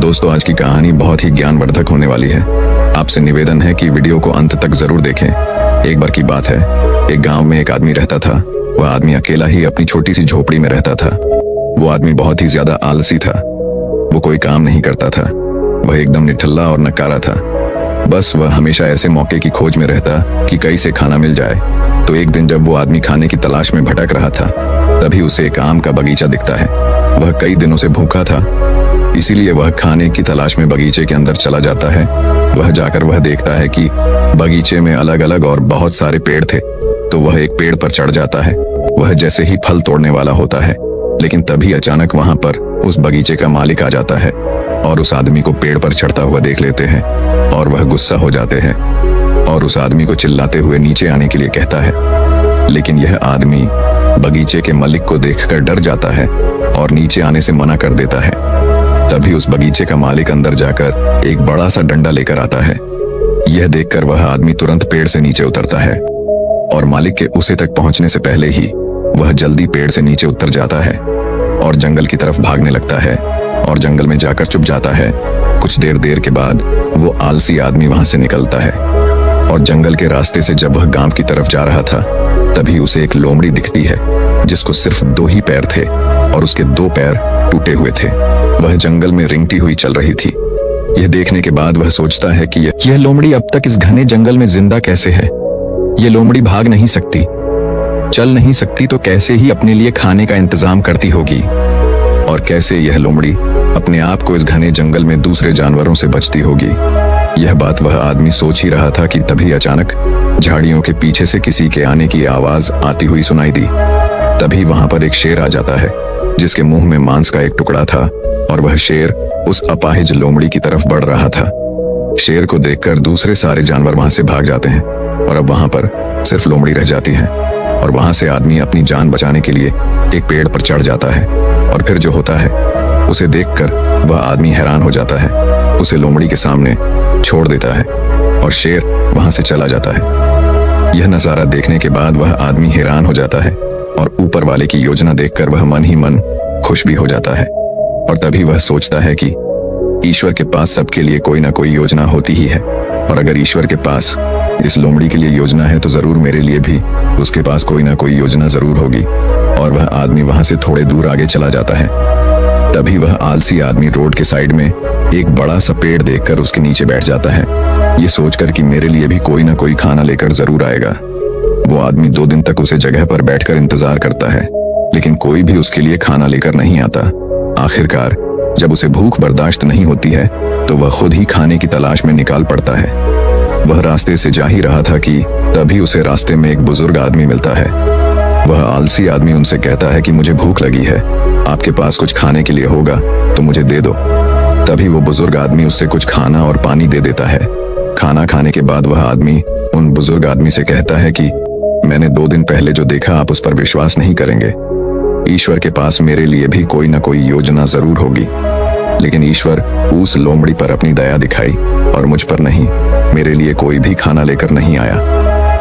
दोस्तों, आज की कहानी बहुत ही ज्ञानवर्धक होने वाली है। आपसे निवेदन है कि वीडियो को अंत तक जरूर देखें। एक बार की बात है, एक गांव में एक आदमी रहता था। वह आदमी अकेला ही अपनी छोटी सी झोपड़ी में रहता था। वो आदमी बहुत ही ज्यादा आलसी था। वो कोई काम नहीं करता था। वह एकदम निठल्ला और नकारा था। बस वह हमेशा ऐसे मौके की खोज में रहता कि कहीं से खाना मिल जाए। तो एक दिन जब वो आदमी खाने की तलाश में भटक रहा था, तभी उसे एक आम का बगीचा दिखता है। वह कई दिनों से भूखा था, इसीलिए वह खाने की तलाश में बगीचे के अंदर चला जाता है। वह जाकर वह देखता है कि बगीचे में अलग अलग और बहुत सारे पेड़ थे। तो वह एक पेड़ पर चढ़ जाता है। वह जैसे ही फल तोड़ने वाला होता है, लेकिन तभी अचानक वहां पर उस बगीचे का मालिक आ जाता है और उस आदमी को पेड़ पर चढ़ता हुआ देख लेते हैं और वह गुस्सा हो जाते हैं और उस आदमी को चिल्लाते हुए नीचे आने के लिए कहता है। लेकिन यह आदमी बगीचे के मालिक को देखकर डर जाता है और नीचे आने से मना कर देता है। तभी उस बगीचे का मालिक अंदर जाकर एक बड़ा सा डंडा लेकर आता है। यह देखकर वह आदमी तुरंत पेड़ से नीचे उतरता है और मालिक के उसे तक पहुंचने से पहले ही वह जल्दी पेड़ से नीचे उतर जाता है और जंगल की तरफ भागने लगता है और जंगल में जाकर छुप जाता है। कुछ देर के बाद वो आलसी आदमी वहां से निकलता है और जंगल के रास्ते से जब वह गांव की तरफ जा रहा था, तभी उसे एक लोमड़ी दिखती है जिसको सिर्फ 2 ही पैर थे और उसके 2 पैर टूटे हुए थे। वह जंगल में रेंगती हुई चल रही थी। यह देखने के बाद वह सोचता है कि यह लोमड़ी अब तक इस घने जंगल में जिंदा कैसे है। यह लोमड़ी भाग नहीं सकती, चल नहीं सकती, तो कैसे ही अपने लिए खाने का इंतजाम करती होगी और कैसे यह लोमड़ी अपने आप को इस घने जंगल में दूसरे जानवरों से बचती होगी। यह बात वह आदमी सोच ही रहा था कि तभी अचानक झाड़ियों के पीछे से किसी के आने की आवाज आती हुई सुनाई दी। तभी वहां पर एक शेर आ जाता है जिसके मुंह में मांस का एक टुकड़ा था और वह शेर उस अपाहिज लोमड़ी की तरफ बढ़ रहा था। शेर को देखकर दूसरे सारे जानवर वहां से भाग जाते हैं और अब वहां पर सिर्फ लोमड़ी रह जाती है। और वहां से आदमी अपनी जान बचाने के लिए एक पेड़ पर चढ़ जाता है और फिर जो होता है उसे देखकर वह आदमी हैरान हो जाता है। उसे लोमड़ी के सामने छोड़ देता है और शेर वहां से चला जाता है। यह नजारा देखने के बाद वह आदमी हैरान हो जाता है और ऊपर वाले की योजना देखकर वह मन ही मन खुश भी हो जाता है। और तभी वह सोचता है कि ईश्वर के पास सबके लिए कोई ना कोई योजना होती ही है और अगर ईश्वर के पास इस लोमड़ी के लिए योजना है तो जरूर मेरे लिए भी उसके पास कोई ना कोई योजना जरूर होगी। और वह आदमी वहां से थोड़े दूर आगे चला जाता है। तभी वह आलसी आदमी रोड के साइड में एक बड़ा सा पेड़ देखकर उसके नीचे बैठ जाता है, ये सोचकर कि मेरे लिए भी कोई ना कोई खाना लेकर जरूर आएगा। वो आदमी 2 दिन तक उसे जगह पर बैठकर इंतजार करता है, लेकिन कोई भी उसके लिए खाना लेकर नहीं आता। आखिरकार जब उसे भूख बर्दाश्त नहीं होती है तो वह खुद ही खाने की तलाश में निकाल पड़ता है। वह रास्ते से जा ही रहा था कि तभी उसे रास्ते में एक बुजुर्ग आदमी मिलता है। वह आलसी आदमी उनसे कहता है कि मुझे भूख लगी है, आपके पास कुछ खाने के लिए होगा तो मुझे दे दो। तभी वो बुजुर्ग आदमी उससे कुछ खाना और पानी दे देता है। खाना खाने के बाद वह आदमी उन बुजुर्ग आदमी से कहता है कि मैंने 2 दिन पहले जो देखा आप उस पर विश्वास नहीं करेंगे। ईश्वर के पास मेरे लिए भी कोई ना कोई योजना जरूर होगी, लेकिन ईश्वर उस लोमड़ी पर अपनी दया दिखाई और मुझ पर नहीं। मेरे लिए कोई भी खाना लेकर नहीं आया।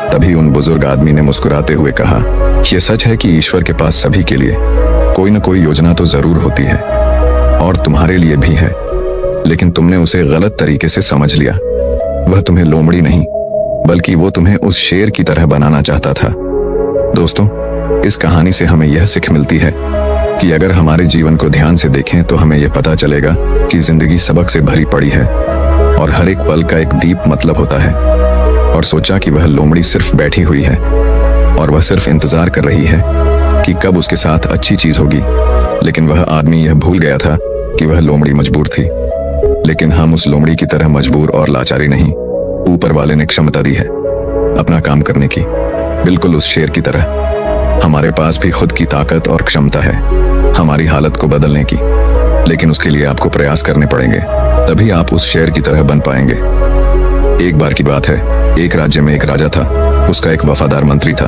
तभी उन बुजुर्ग आदमी ने मुस्कुराते हुए कहा, यह सच है कि ईश्वर के पास सभी के लिए कोई ना कोई योजना तो जरूर होती है और तुम्हारे लिए भी है, लेकिन तुमने उसे गलत तरीके से समझ लिया। वह तुम्हें लोमड़ी नहीं बल्कि वो तुम्हें उस शेर की तरह बनाना चाहता था। दोस्तों, इस कहानी से हमें यह सीख मिलती है कि अगर हमारे जीवन को ध्यान से देखें तो हमें यह पता चलेगा कि जिंदगी सबक से भरी पड़ी है और हर एक पल का एक दीप मतलब होता है। और सोचा कि वह लोमड़ी सिर्फ बैठी हुई है और वह सिर्फ इंतजार कर रही है कि कब उसके साथ अच्छी चीज होगी, लेकिन वह आदमी यह भूल गया था कि वह लोमड़ी मजबूर थी। लेकिन हम उस लोमड़ी की तरह मजबूर और लाचारी नहीं। ऊपर वाले ने क्षमता दी है अपना काम करने की, बिल्कुल उस शेर की तरह। हमारे पास भी खुद की ताकत और क्षमता है हमारी हालत को बदलने की, लेकिन उसके लिए आपको प्रयास करने पड़ेंगे, तभी आप उस शेर की तरह बन पाएंगे। एक बार की बात है, एक राज्य में एक राजा था। उसका एक वफादार मंत्री था।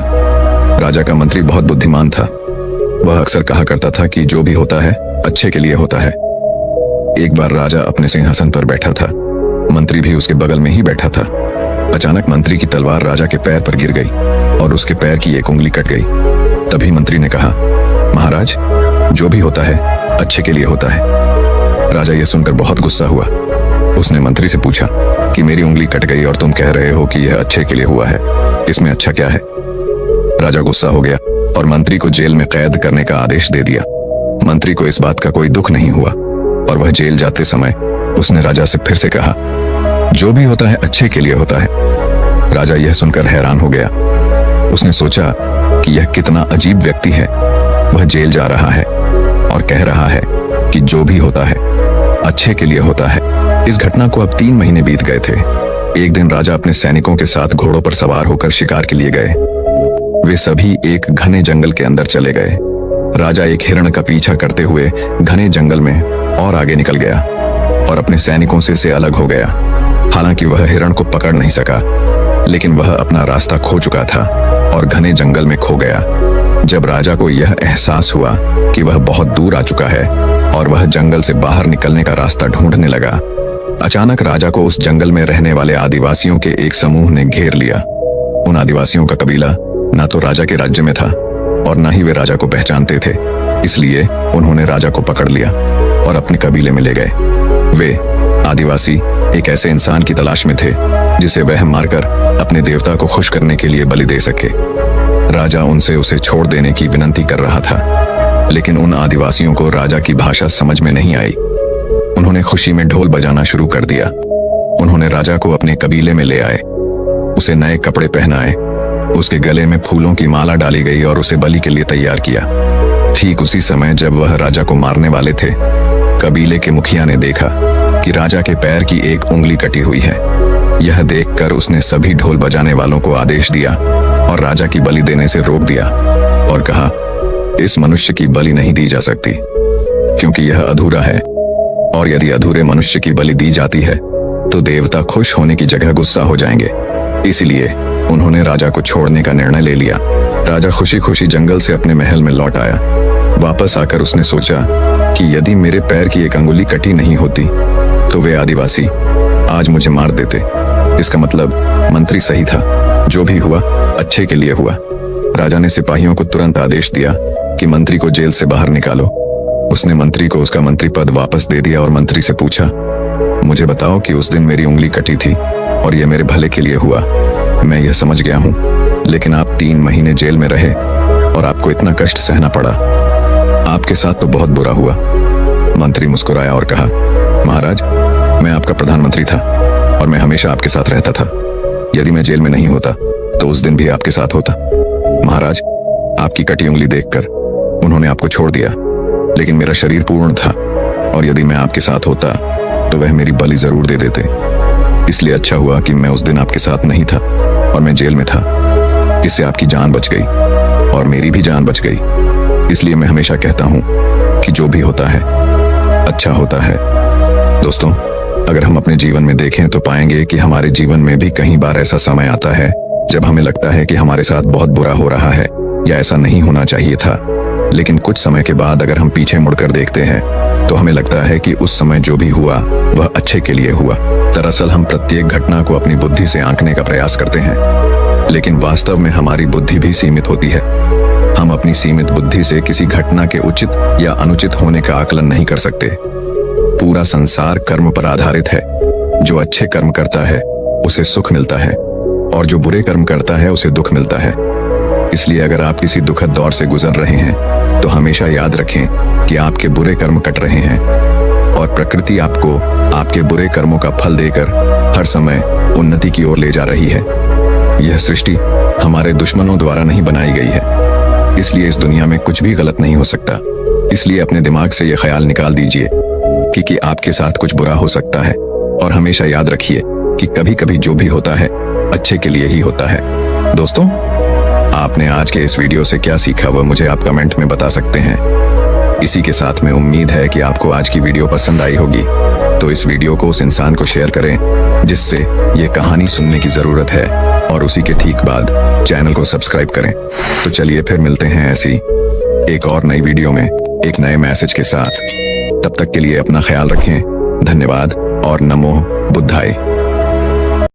राजा का मंत्री बहुत बुद्धिमान था। वह अक्सर कहा करता था कि जो भी होता है अच्छे के लिए होता है। एक बार राजा अपने सिंहासन पर बैठा था, मंत्री भी उसके बगल में ही बैठा था। अचानक मंत्री की तलवार राजा के पैर पर गिर गई और उसके पैर की एक उंगली कट गई। तभी मंत्री ने कहा, महाराज, जो भी होता है अच्छे के लिए होता है। राजा यह सुनकर बहुत गुस्सा हुआ। उसने मंत्री से पूछा कि मेरी उंगली कट गई और तुम कह रहे हो कि यह अच्छे के लिए हुआ है, इसमें अच्छा क्या है? राजा गुस्सा हो गया और मंत्री को जेल में कैद करने का आदेश दे दिया। मंत्री को इस बात का कोई दुख नहीं हुआ और वह जेल जाते समय उसने राजा से फिर से कहा, जो भी होता है अच्छे के लिए होता है। राजा यह सुनकर हैरान हो गया। उसने सोचा कि यह कितना अजीब व्यक्ति है। वह जेल जा रहा है और कह रहा है कि जो भी होता है अच्छे के लिए होता है। इस घटना को अब 3 महीने बीत गए थे। एक दिन राजा अपने सैनिकों के साथ घोड़ों पर सवार होकर शिकार के लिए गए। वे सभी एक घने जंगल के अंदर चले गए। राजा एक हिरण का पीछा करते हुए घने जंगल में और आगे निकल गया और अपने सैनिकों से अलग हो गया। हालांकि वह हिरण को पकड़ नहीं सका, लेकिन वह अपना रास्ता खो चुका था और घने जंगल में खो गया। जब राजा को यह एहसास हुआ कि वह बहुत दूर आ चुका है और वह जंगल से बाहर निकलने का रास्ता ढूंढने लगा, अचानक राजा को उस जंगल में रहने वाले आदिवासियों के एक समूह ने घेर लिया। उन आदिवासियों का कबीला ना तो राजा के राज्य में था और ना ही वे राजा को पहचानते थे। इसलिए उन्होंने राजा को पकड़ लिया और अपने कबीले में ले गए। वे आदिवासी एक ऐसे इंसान की तलाश में थे जिसे वह मारकर अपने देवता को खुश करने के लिए बलि दे सके। राजा उनसे उसे छोड़ देने की विनती कर रहा था, लेकिन उन आदिवासियों को राजा की भाषा समझ में नहीं आई। उन्होंने खुशी में ढोल बजाना शुरू कर दिया। उन्होंने राजा को अपने कबीले में ले आए, उसे नए कपड़े पहनाए, उसके गले में फूलों की माला डाली गई और उसे बलि के लिए तैयार किया। ठीक उसी समय जब वह राजा को मारने वाले थे, कबीले के मुखिया ने देखा कि राजा के पैर की एक उंगली कटी हुई है। यह देखकर उसने सभी ढोल बजाने वालों को आदेश दिया और राजा की बलि देने से रोक दिया और कहा, इस मनुष्य की बलि नहीं दी जा सकती क्योंकि यह अधूरा है, और यदि अधूरे मनुष्य की बलि दी जाती है तो देवता खुश होने की जगह गुस्सा हो जाएंगे। इसलिए उन्होंने राजा को छोड़ने का निर्णय ले लिया। राजा खुशी खुशी जंगल से अपने महल में लौट आया। वापस आकर उसने सोचा कि यदि मेरे पैर की एक अंगुली कटी नहीं होती तो वे आदिवासी आज मुझे मार देते। इसका मतलब मंत्री सही था, जो भी हुआ अच्छे के लिए हुआ। राजा ने सिपाहियों को तुरंत आदेश दिया कि मंत्री को जेल से बाहर निकालो। उसने मंत्री को उसका मंत्री पद वापस दे दिया और मंत्री से पूछा, मुझे बताओ कि उस दिन मेरी उंगली कटी थी और यह मेरे भले के लिए हुआ। मैं यह समझ गया हूँ, लेकिन आप 3 महीने जेल में रहे और आपको इतना कष्ट सहना पड़ा। आपके साथ तो बहुत बुरा हुआ। मंत्री मुस्कुराया और कहा, महाराज, मैं आपका प्रधानमंत्री था और मैं हमेशा आपके साथ रहता था। यदि मैं जेल में नहीं होता तो उस दिन भी आपके साथ होता। महाराज, आपकी कटी उंगली देखकर उन्होंने आपको छोड़ दिया, लेकिन मेरा शरीर पूर्ण था और यदि मैं आपके साथ होता तो वह मेरी बलि जरूर दे देते। इसलिए अच्छा हुआ कि मैं उस दिन आपके साथ नहीं था और मैं जेल में था। इससे आपकी जान बच गई और मेरी भी जान बच गई। इसलिए मैं हमेशा कहता हूँ कि जो भी होता है अच्छा होता है। दोस्तों, अगर हम अपने जीवन में देखें तो पाएंगे कि हमारे जीवन में भी कई बार ऐसा समय आता है जब हमें लगता है कि हमारे साथ बहुत बुरा हो रहा है या ऐसा नहीं होना चाहिए था, लेकिन कुछ समय के बाद अगर हम पीछे मुड़कर देखते हैं तो हमें लगता है कि उस समय जो भी हुआ वह अच्छे के लिए हुआ। दरअसल हम प्रत्येक घटना को अपनी बुद्धि से आंकने का प्रयास करते हैं, लेकिन वास्तव में हमारी बुद्धि भी सीमित होती है। हम अपनी सीमित बुद्धि से किसी घटना के उचित या अनुचित होने का आकलन नहीं कर सकते। पूरा संसार कर्म पर आधारित है। जो अच्छे कर्म करता है उसे सुख मिलता है और जो बुरे कर्म करता है उसे दुख मिलता है। इसलिए अगर आप किसी दुखद दौर से गुजर रहे हैं तो हमेशा याद रखें कि आपके बुरे कर्म कट रहे हैं और प्रकृति आपको आपके बुरे कर्मों का फल देकर हर समय उन्नति की ओर ले जा रही है। यह सृष्टि हमारे दुश्मनों द्वारा नहीं बनाई गई है, इसलिए इस दुनिया में कुछ भी गलत नहीं हो सकता। इसलिए अपने दिमाग से यह ख्याल निकाल दीजिए कि आपके साथ कुछ बुरा हो सकता है और हमेशा याद रखिए कि कभी कभी जो भी होता है अच्छे के लिए ही होता है। दोस्तों, आपने आज के इस वीडियो से क्या सीखा वह मुझे आप कमेंट में बता सकते हैं। इसी के साथ में उम्मीद है कि आपको आज की वीडियो पसंद आई होगी, तो इस वीडियो को उस इंसान को शेयर करें जिससे ये कहानी सुनने की जरूरत है और उसी के ठीक बाद चैनल को सब्सक्राइब करें। तो चलिए फिर मिलते हैं ऐसी एक और नई वीडियो में एक नए मैसेज के साथ। तब तक के लिए अपना ख्याल रखें। धन्यवाद और नमो बुद्धाय।